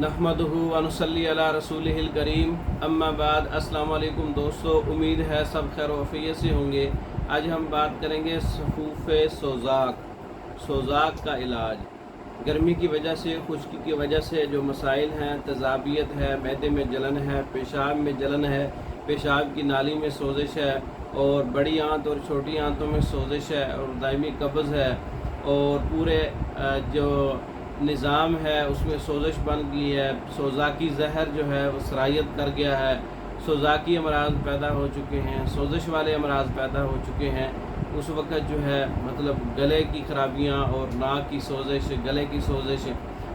नहमदुहु व नुसल्ली अला रसूलिहिल करीम अम्मा बाद। अस्सलाम वालेकुम दोस्तों, उम्मीद है सब खैर वफ़ियत से होंगे। आज हम बात करेंगे सफूफ़ सोज़ाक का इलाज। गर्मी की वजह से, खुश्की की वजह से जो मसाइल हैं, तज़ाबियत है, मैदे में जलन है, पेशाब में जलन है, पेशाब की नाली में सोजिश है, और बड़ी आंत और छोटी आंतों में सोजिश है, और दायमी कब्ज़ है, और पूरे जो निज़ाम है उसमें सोजिश बन गई है। सोज़ाकी ज़हर जो है वो सरायत कर गया है। सोज़ाकी अमराज पैदा हो चुके हैं, सोजिश वाले अमराज पैदा हो चुके हैं। उस वक़्त जो है मतलब गले की खराबियाँ और नाक की सोजिश, गले की सोजिश,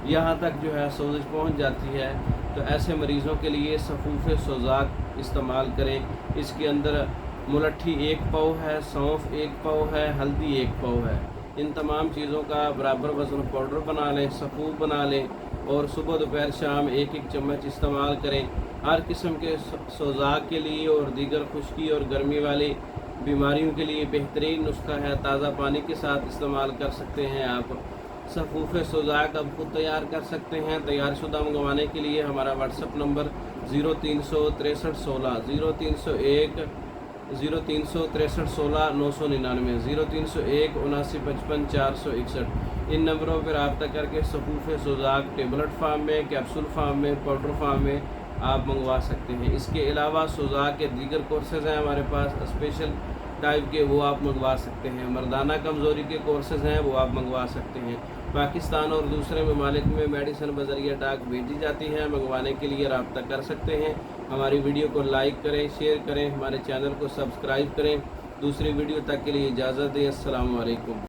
यहाँ तक जो है सोजिश पहुँच जाती है। तो ऐसे मरीज़ों के लिए सफूफ़ सोज़ाक इस्तेमाल करें। इसके अंदर मुलट्ठी 1 पाव है, सौंफ 1 पाव है, हल्दी 1 पाव है। इन तमाम चीज़ों का बराबर वज़न पाउडर बना लें, सफूफ बना लें, और सुबह दोपहर शाम 1-1 चम्मच इस्तेमाल करें। हर किस्म के सोज़ाक के लिए और दीगर खुश्की और गर्मी वाली बीमारियों के लिए बेहतरीन नुस्खा है। ताज़ा पानी के साथ इस्तेमाल कर सकते हैं। आप सफूफ़ सोज़ाक अब खुद तैयार कर सकते हैं। तैयार शुदा मंगवाने के लिए हमारा व्हाट्सअप नंबर 0363 16 0301 0363 16 999 0301 7955 461। इन नंबरों पर रब्ता करके सफूफ़ सोज़ाक टेबलेट फार्म में, कैप्सूल फार्म में, पाउडर फार्म में आप मंगवा सकते हैं। इसके अलावा सोज़ाक के दीगर कोर्सेज़ हैं हमारे पास स्पेशल टाइप के, वो आप मंगवा सकते हैं। मर्दाना कमज़ोरी के कोर्सेज़ हैं, वो आप मंगवा सकते हैं। पाकिस्तान और दूसरे ममालिक में मेडिसिन बज़रिया डाक भेजी जाती है। मंगवाने के लिए रब्ता कर सकते हैं। हमारी वीडियो को लाइक करें, शेयर करें, हमारे चैनल को सब्सक्राइब करें। दूसरी वीडियो तक के लिए इजाज़त दें। अस्सलामु अलैकुम।